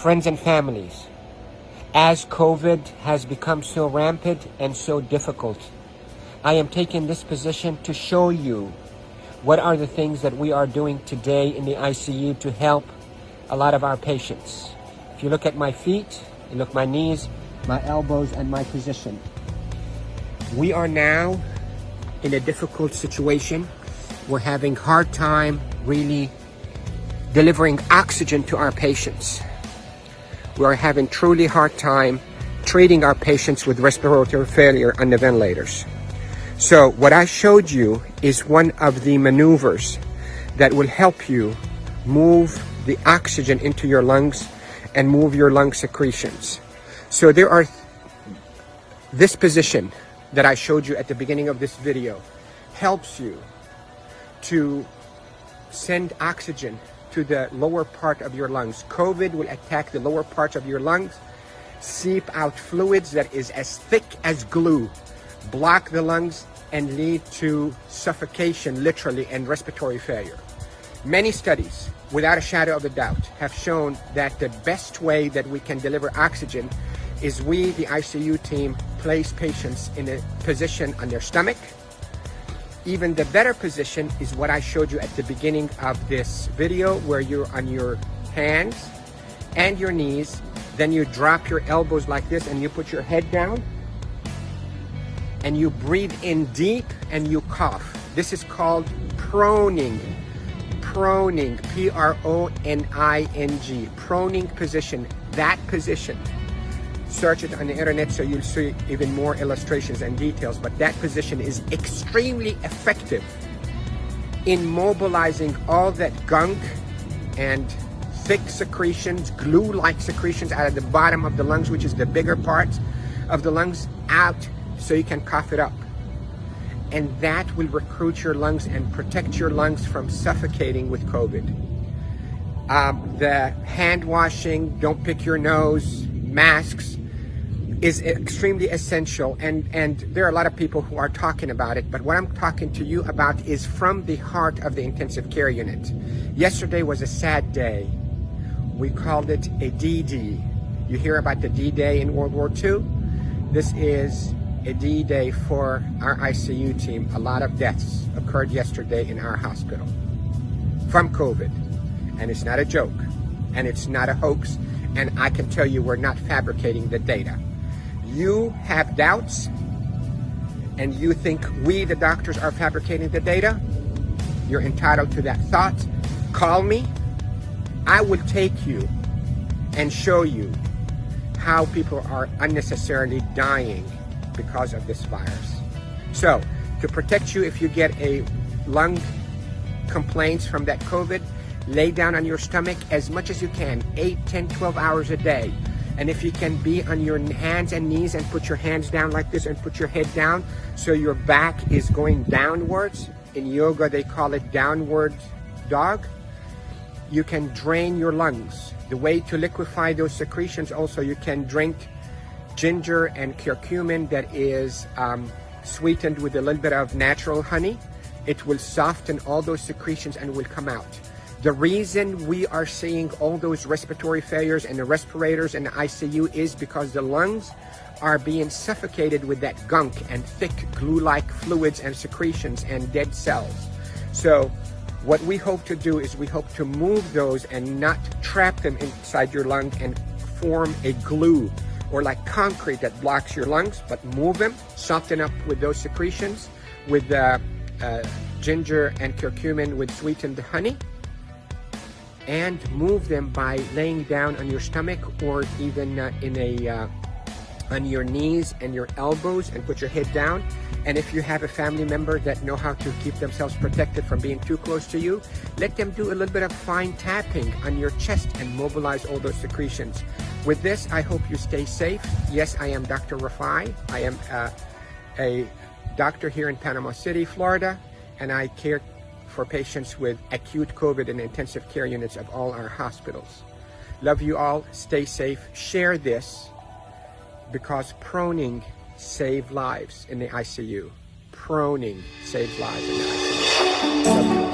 friends and families, as COVID has become so rampant and so difficult, I am taking this position to show you what are the things that we are doing today in the ICU to help a lot of our patients. If you look at my feet, you look at my knees, my elbows, and my position. We are now in a difficult situation. We're having hard time really delivering oxygen to our patients. We are having truly hard time treating our patients with respiratory failure on the ventilators. So what I showed you is one of the maneuvers that will help you move the oxygen into your lungs and move your lung secretions. So there are this position that I showed you at the beginning of this video helps you to send oxygen to the lower part of your lungs. COVID will attack the lower parts of your lungs, seep out fluids that is as thick as glue, block the lungs, and lead to suffocation, literally, and respiratory failure. Many studies, without a shadow of a doubt, have shown that the best way that we can deliver oxygen is we, the ICU team, place patients in a position on their stomach. Even the better position is what I showed you at the beginning of this video, where you're on your hands and your knees, then you drop your elbows like this and you put your head down and you breathe in deep and you cough. This is called proning. Proning, P-R-O-N-I-N-G, proning position. That position, search it on the internet so you'll see even more illustrations and details, but that position is extremely effective in mobilizing all that gunk and thick secretions, glue-like secretions out of the bottom of the lungs, which is the bigger parts of the lungs, out so you can cough it up. And that will recruit your lungs and protect your lungs from suffocating with COVID. The hand washing, don't pick your nose, masks, is extremely essential, and there are a lot of people who are talking about it, but what I'm talking to you about is from the heart of the intensive care unit. Yesterday was a sad day. We called it a D-Day. You hear about the D-Day in World War II? This is a D-Day for our ICU team. A lot of deaths occurred yesterday in our hospital from COVID, and it's not a joke, and it's not a hoax, and I can tell you we're not fabricating the data. You have doubts and you think we, the doctors, are fabricating the data. You're entitled to that thought. Call me. I will take you and show you how people are unnecessarily dying because of this virus. So, to protect you if you get a lung complaints from that COVID, lay down on your stomach as much as you can, 8, 10, 12 hours a day. And if you can be on your hands and knees and put your hands down like this and put your head down so your back is going downwards. In yoga, they call it downward dog. You can drain your lungs. The way to liquefy those secretions also, you can drink ginger and curcumin that is sweetened with a little bit of natural honey. It will soften all those secretions and will come out. The reason we are seeing all those respiratory failures and the respirators and the ICU is because the lungs are being suffocated with that gunk and thick glue-like fluids and secretions and dead cells. So what we hope to do is we hope to move those and not trap them inside your lung and form a glue or like concrete that blocks your lungs, but move them, soften up with those secretions with ginger and curcumin with sweetened honey, and move them by laying down on your stomach or even on your knees and your elbows and put your head down. And if you have a family member that know how to keep themselves protected from being too close to you, let them do a little bit of fine tapping on your chest and mobilize all those secretions. With this, I hope you stay safe. Yes, I am Dr. Rafai. I am a doctor here in Panama City, Florida, and I care for patients with acute COVID in intensive care units of all our hospitals. Love you all. Stay safe. Share this because proning saves lives in the ICU. Proning saves lives in the ICU. Love you.